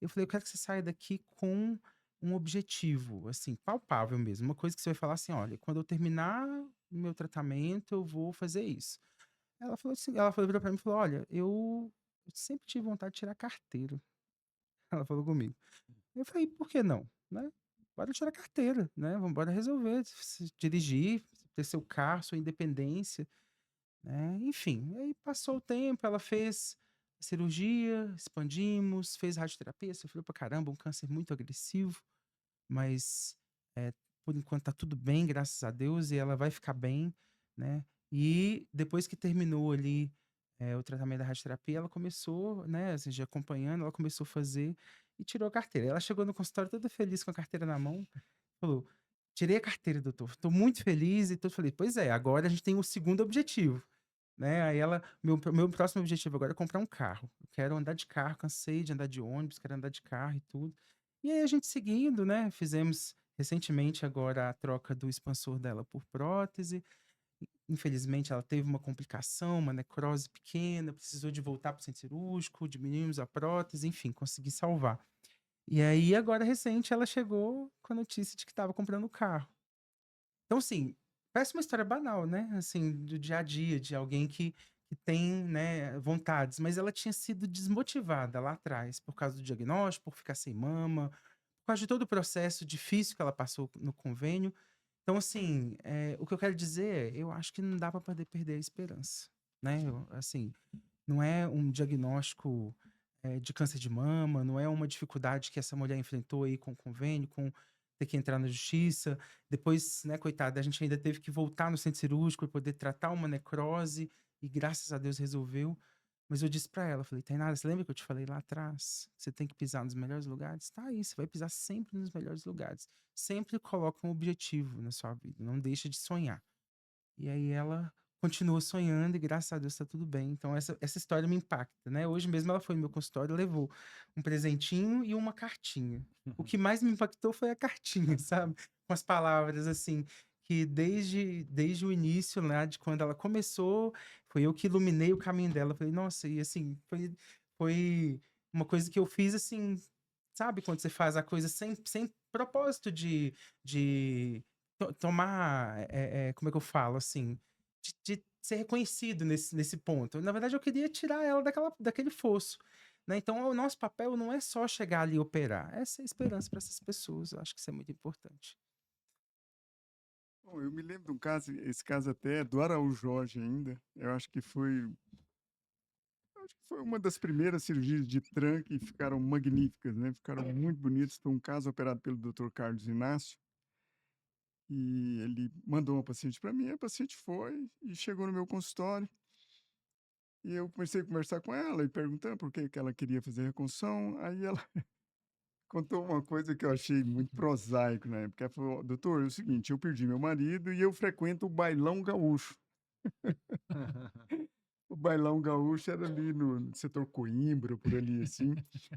Eu falei, eu quero que você saia daqui com um objetivo, assim, palpável mesmo, uma coisa que você vai falar assim, olha, quando eu terminar o meu tratamento, eu vou fazer isso. Ela falou assim, ela falou, virou pra mim e falou, olha, eu sempre tive vontade de tirar carteira. Ela falou comigo. Eu falei, por que não? Né? Bora tirar carteira, né? Vamos embora resolver, dirigir, ter seu carro, sua independência, né? Enfim, aí passou o tempo, ela fez a cirurgia, expandimos, fez radioterapia, sofreu pra caramba, um câncer muito agressivo, mas é, por enquanto tá tudo bem, graças a Deus, e ela vai ficar bem, né? E depois que terminou ali o tratamento da radioterapia, ela começou, né, assim, já acompanhando, ela começou a fazer e tirou a carteira. Ela chegou no consultório toda feliz com a carteira na mão, falou: tirei a carteira, doutor, estou muito feliz. E tudo. Falei: pois é, agora a gente tem o segundo objetivo. Né? Aí ela, meu próximo objetivo agora é comprar um carro. Eu quero andar de carro, cansei de andar de ônibus, quero andar de carro e tudo. E aí a gente seguindo, né? Fizemos recentemente agora a troca do expansor dela por prótese. Infelizmente, ela teve uma complicação, uma necrose pequena, precisou de voltar para o centro cirúrgico, diminuímos a prótese, enfim, consegui salvar. E aí, agora recente, ela chegou com a notícia de que estava comprando o carro. Então, assim, parece uma história banal, né? Assim, do dia a dia, de alguém que tem, né, vontades, mas ela tinha sido desmotivada lá atrás por causa do diagnóstico, por ficar sem mama, por causa de todo o processo difícil que ela passou no convênio. Então, assim, o que eu quero dizer é, eu acho que não dá para poder perder a esperança, né? Assim, não é um diagnóstico de câncer de mama, não é uma dificuldade que essa mulher enfrentou aí com o convênio, com ter que entrar na justiça. Depois, né, coitada, a gente ainda teve que voltar no centro cirúrgico para poder tratar uma necrose e graças a Deus resolveu. Mas eu disse para ela, falei, Tainara, você lembra que eu te falei lá atrás? Você tem que pisar nos melhores lugares? Tá aí, você vai pisar sempre nos melhores lugares. Sempre coloca um objetivo na sua vida, não deixa de sonhar. E aí ela continua sonhando e graças a Deus está tudo bem. Então essa história me impacta, né? Hoje mesmo ela foi no meu consultório e levou um presentinho e uma cartinha. O que mais me impactou foi a cartinha, sabe? Com as palavras assim, que desde o início, né, de quando ela começou, foi eu que iluminei o caminho dela. Falei, nossa, e assim, foi uma coisa que eu fiz assim, sabe? Quando você faz a coisa sem propósito de tomar, como é que eu falo, assim, de ser reconhecido nesse ponto. Na verdade, eu queria tirar ela daquele fosso, né? Então, o nosso papel não é só chegar ali e operar, é ser esperança para essas pessoas. Eu acho que isso é muito importante. Bom, eu me lembro de um caso, esse caso até é do Araújo Jorge ainda. Eu acho que foi uma das primeiras cirurgias de tranque e ficaram magníficas, né? Ficaram muito bonitas. Foi um caso operado pelo Dr. Carlos Inácio. E ele mandou uma paciente para mim, a paciente foi e chegou no meu consultório. E eu comecei a conversar com ela e perguntando por que ela queria fazer a reconstrução. Aí ela contou uma coisa que eu achei muito prosaico na época. Ela falou: doutor, é o seguinte, eu perdi meu marido e eu frequento o bailão gaúcho. O bailão gaúcho era ali no setor Coimbra, por ali assim,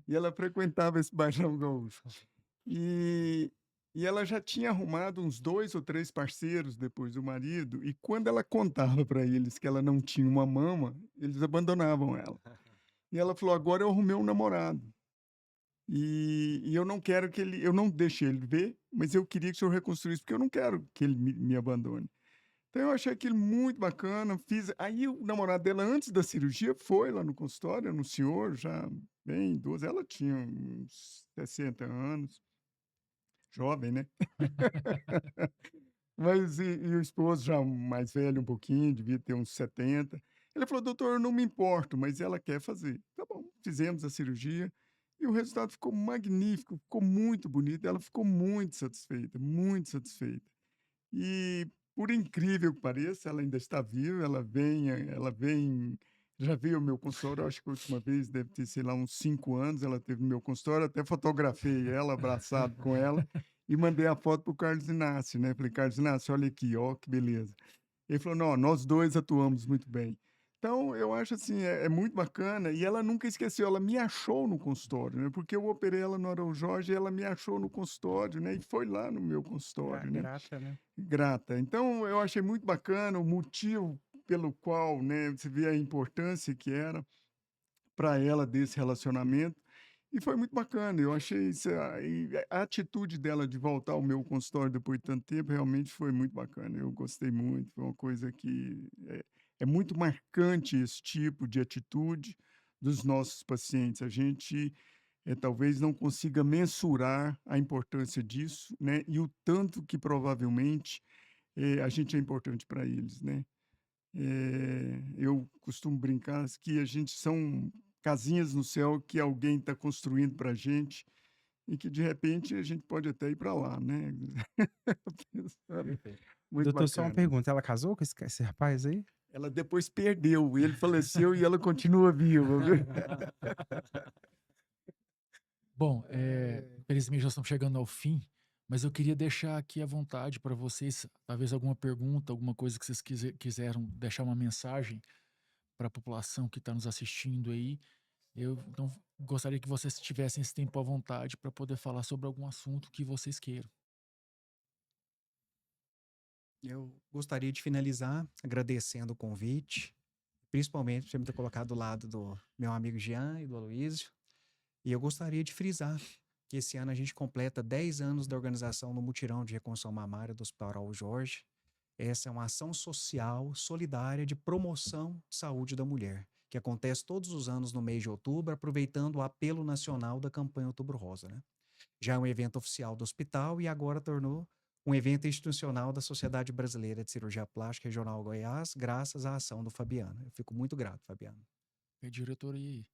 e ela frequentava esse bailão gaúcho. E, e ela já tinha arrumado uns 2 ou 3 parceiros depois do marido, e quando ela contava para eles que ela não tinha uma mama, eles abandonavam ela. E ela falou: agora eu arrumei um namorado. E eu não quero que ele, eu não deixei ele ver, mas eu queria que o senhor reconstruísse, porque eu não quero que ele me abandone. Então eu achei aquilo muito bacana, fiz aí o namorado dela antes da cirurgia foi lá no consultório, no senhor, já bem idoso, ela tinha uns 60 anos, jovem, né. Mas e o esposo já mais velho um pouquinho, devia ter uns 70. Ele falou: "Doutor, eu não me importo, mas ela quer fazer". Tá bom, fizemos a cirurgia e o resultado ficou magnífico, ficou muito bonito, ela ficou muito satisfeita, muito satisfeita. E, por incrível que pareça, ela ainda está viva, ela vem já veio ao meu consultório, acho que a última vez deve ter, sei lá, uns 5 anos, ela esteve no meu consultório, até fotografei ela, abraçado com ela, e mandei a foto para o Carlos Inácio, né, falei: "Carlos Inácio, olha aqui, ó, que beleza". Ele falou: "Não, nós 2 atuamos muito bem". Então, eu acho assim, é muito bacana, e ela nunca esqueceu, ela me achou no consultório, né, porque eu operei ela no Arão Jorge e ela me achou no consultório, né, e foi lá no meu consultório, né. Grata, né? Grata. Então, eu achei muito bacana o motivo pelo qual, né, você vê a importância que era para ela desse relacionamento, e foi muito bacana. Eu achei isso a atitude dela de voltar ao meu consultório depois de tanto tempo, realmente foi muito bacana. Eu gostei muito, foi uma coisa que é muito marcante esse tipo de atitude dos nossos pacientes. A gente, talvez não consiga mensurar a importância disso, né, e o tanto que provavelmente a gente é importante para eles, né. Eu costumo brincar que a gente são casinhas no céu que alguém está construindo para a gente e que, de repente, a gente pode até ir para lá, né. Pensando, Perfeito. muito Doutor, só uma bacana. pergunta, ela casou com esse rapaz aí? Ela depois perdeu, ele faleceu e ela continua viva, viu. Bom, infelizmente nós estamos chegando ao fim, mas eu queria deixar aqui à vontade para vocês, talvez alguma pergunta, alguma coisa que vocês quiseram deixar uma mensagem para a população que está nos assistindo aí. Eu então gostaria que vocês tivessem esse tempo à vontade para poder falar sobre algum assunto que vocês queiram. Eu gostaria de finalizar agradecendo o convite, principalmente por você me ter colocado do lado do meu amigo Jean e do Aloísio. E eu gostaria de frisar que esse ano a gente completa 10 anos da organização no Mutirão de Reconstrução Mamária do Hospital Araújo Jorge. Essa é uma ação social solidária de promoção de saúde da mulher, que acontece todos os anos no mês de outubro, aproveitando o apelo nacional da campanha Outubro Rosa, né? Já é um evento oficial do hospital e agora tornou um evento institucional da Sociedade Brasileira de Cirurgia Plástica Regional Goiás, graças à ação do Fabiano. Eu fico muito grato, Fabiano. É diretoria aí.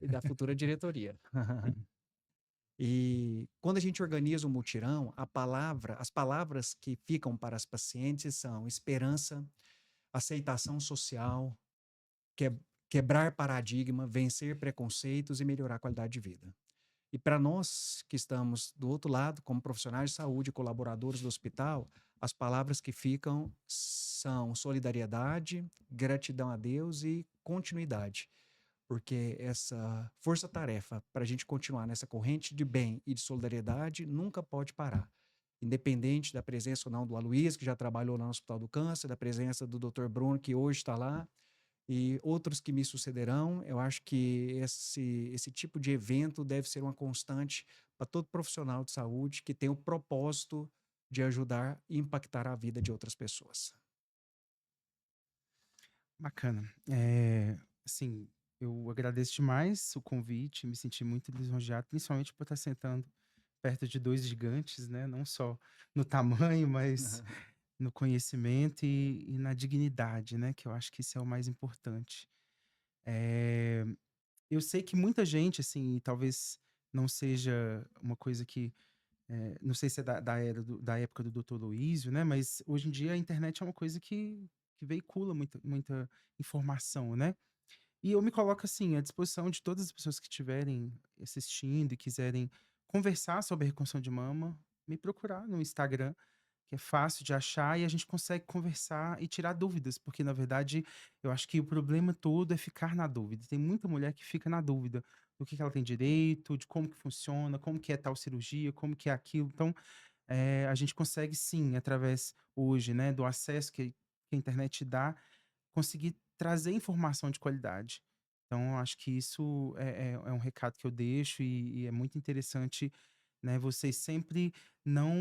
E da futura diretoria. E quando a gente organiza um mutirão, as palavras que ficam para as pacientes são esperança, aceitação social, que- quebrar paradigma, vencer preconceitos e melhorar a qualidade de vida. E para nós que estamos do outro lado, como profissionais de saúde, colaboradores do hospital, as palavras que ficam são solidariedade, gratidão a Deus e continuidade. Porque essa força-tarefa para a gente continuar nessa corrente de bem e de solidariedade nunca pode parar. Independente da presença ou não do Aloysio, que já trabalhou lá no Hospital do Câncer, da presença do Dr. Bruno, que hoje está lá, e outros que me sucederão, eu acho que esse tipo de evento deve ser uma constante para todo profissional de saúde que tem o propósito de ajudar e impactar a vida de outras pessoas. Bacana. Assim, eu agradeço demais o convite, me senti muito lisonjeado, principalmente por estar sentando perto de 2 gigantes, né, não só no tamanho, mas no conhecimento e na dignidade, né, que eu acho que isso é o mais importante. Eh, eu sei que muita gente, assim, talvez não seja uma coisa que, não sei se é da época do Dr. Aloísio, né, mas hoje em dia a internet é uma coisa que veicula muita informação, né. E eu me coloco, assim, à disposição de todas as pessoas que estiverem assistindo e quiserem conversar sobre reconstrução de mama, me procurar no Instagram, que é fácil de achar e a gente consegue conversar e tirar dúvidas, porque na verdade eu acho que o problema todo é ficar na dúvida. Tem muita mulher que fica na dúvida do que ela tem direito, de como que funciona, como que é tal cirurgia, como que é aquilo. Então, a gente consegue sim, através hoje, né, do acesso que a internet dá, conseguir trazer informação de qualidade. Então, eu acho que isso é um recado que eu deixo e é muito interessante, né, vocês sempre não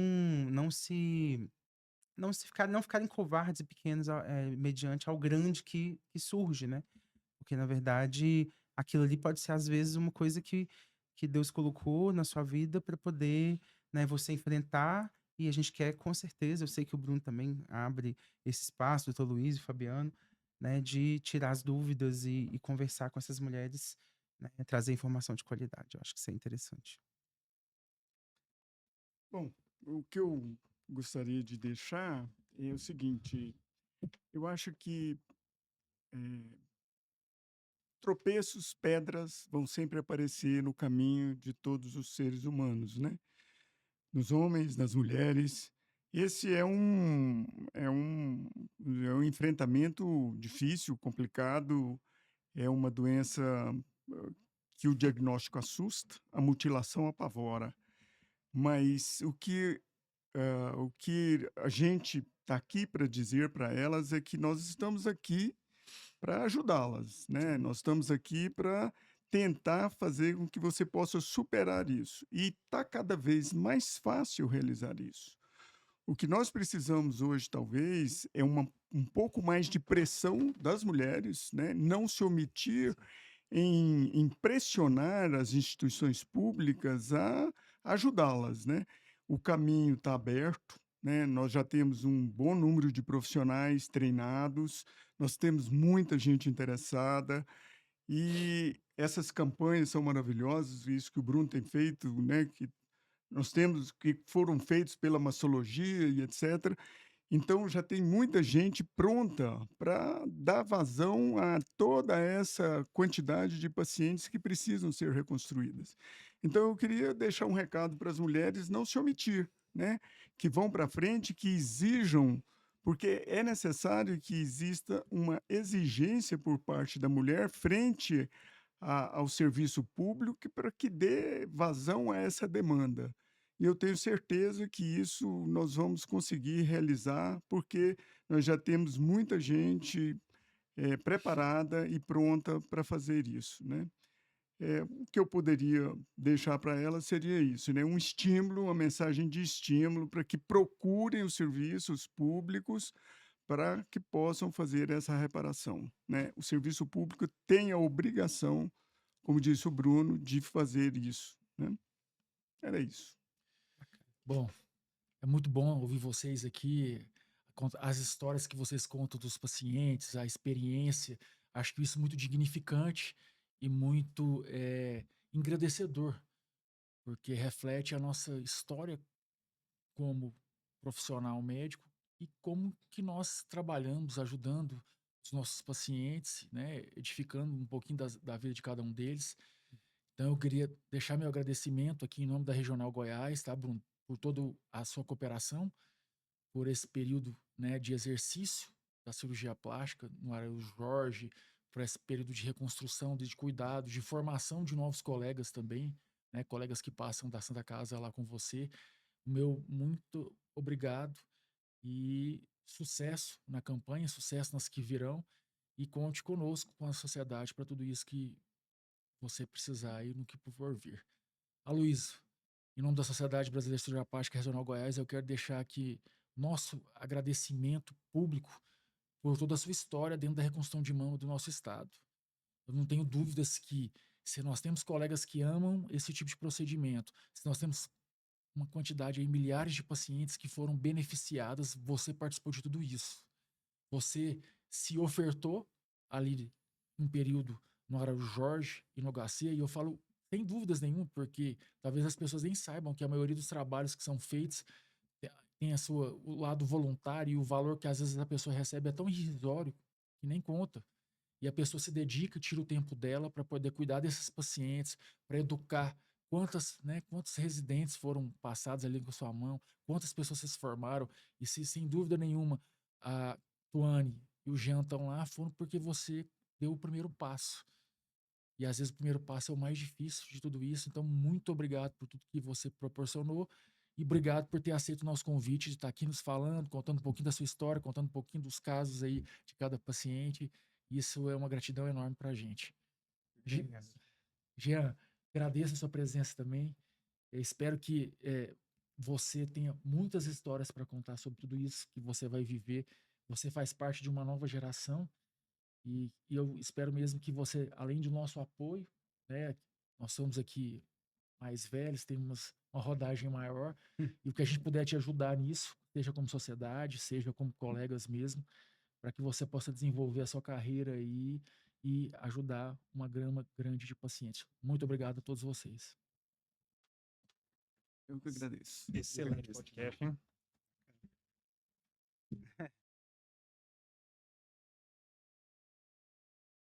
não se não ficarem covardes e pequenos mediante ao grande que surge, né. Porque na verdade, aquilo ali pode ser às vezes uma coisa que Deus colocou na sua vida para poder, né, você enfrentar, e a gente quer com certeza, eu sei que o Bruno também abre esse espaço, o doutor Luiz e o Fabiano, né, de tirar as dúvidas e conversar com essas mulheres, né, trazer informação de qualidade, eu acho que isso é interessante. Bom, o que eu gostaria de deixar é o seguinte: eu acho que eh, tropeços, pedras vão sempre aparecer no caminho de todos os seres humanos, né? Nos homens, nas mulheres. Esse é um enfrentamento difícil, complicado, é uma doença que o diagnóstico assusta, a mutilação apavora. Mas o que a gente está aqui para dizer para elas é que nós estamos aqui para ajudá-las, né? Nós estamos aqui para tentar fazer com que você possa superar isso. E está cada vez mais fácil realizar isso. O que nós precisamos hoje, talvez, é um pouco mais de pressão das mulheres, né? Não se omitir em pressionar as instituições públicas a ajudá-las, né? O caminho está aberto, né? Nós já temos um bom número de profissionais treinados, nós temos muita gente interessada e essas campanhas são maravilhosas, isso que o Bruno tem feito, né? Que nós temos que foram feitos pela mastologia e etc. Então já tem muita gente pronta para dar vazão a toda essa quantidade de pacientes que precisam ser reconstruídas. Então eu queria deixar um recado para as mulheres não se omitir, né? Que vão para frente, que exijam, porque é necessário que exista uma exigência por parte da mulher frente ao serviço público para que dê vazão a essa demanda. E eu tenho certeza que isso nós vamos conseguir realizar, porque nós já temos muita gente preparada e pronta para fazer isso, né? O que eu poderia deixar para ela seria isso, né? Um estímulo, uma mensagem de estímulo para que procurem os serviços públicos para que possam fazer essa reparação, né? O serviço público tem a obrigação, como disse o Bruno, de fazer isso, né? Era isso. Bom, é muito bom ouvir vocês aqui, as histórias que vocês contam dos pacientes, a experiência. Acho que isso é muito dignificante e muito engrandecedor, porque reflete a nossa história como profissional médico e como que nós trabalhamos ajudando os nossos pacientes, né, edificando um pouquinho da vida de cada um deles. Então eu queria deixar meu agradecimento aqui em nome da Regional Goiás, tá, Bruno, por toda a sua cooperação, por esse período, né, de exercício da cirurgia plástica no Araújo Jorge, por esse período de reconstrução, de cuidado, de formação de novos colegas também, né, colegas que passam da Santa Casa lá com você. O meu muito obrigado e sucesso na campanha, sucesso nas que virão e conte conosco, com a sociedade, para tudo isso que você precisar e no que for vir. Aloysio, em nome da Sociedade Brasileira de Cirurgia Plástica Regional Goiás, eu quero deixar aqui nosso agradecimento público por toda a sua história dentro da reconstrução de mama do nosso estado. Eu não tenho dúvidas que, se nós temos colegas que amam esse tipo de procedimento, se nós temos uma quantidade aí, milhares de pacientes que foram beneficiadas, você participou de tudo isso. Você se ofertou ali um período no Araújo Jorge e no Garcia, e eu falo sem dúvidas nenhuma, porque talvez as pessoas nem saibam que a maioria dos trabalhos que são feitos tem o lado voluntário e o valor que às vezes a pessoa recebe é tão irrisório que nem conta. E a pessoa se dedica, tira o tempo dela para poder cuidar desses pacientes, para educar quantos residentes foram passados ali com sua mão, quantas pessoas se formaram, e se, sem dúvida nenhuma, a Tuane e o Jean estão lá, foram porque você deu o primeiro passo. E às vezes o primeiro passo é o mais difícil de tudo isso. Então, muito obrigado por tudo que você proporcionou e obrigado por ter aceito o nosso convite de estar aqui nos falando, contando um pouquinho da sua história, contando um pouquinho dos casos aí de cada paciente. Isso é uma gratidão enorme para a gente. Jean, agradeço a sua presença também. Eu espero que você tenha muitas histórias para contar sobre tudo isso que você vai viver. Você faz parte de uma nova geração e eu espero mesmo que você, além do nosso apoio, né, nós somos aqui mais velhos, temos uma rodagem maior, e o que a gente puder te ajudar nisso, seja como sociedade, seja como colegas mesmo, para que você possa desenvolver a sua carreira aí e ajudar uma gama grande de pacientes. Muito obrigado a todos vocês. Eu que agradeço. Excelente podcast, hein?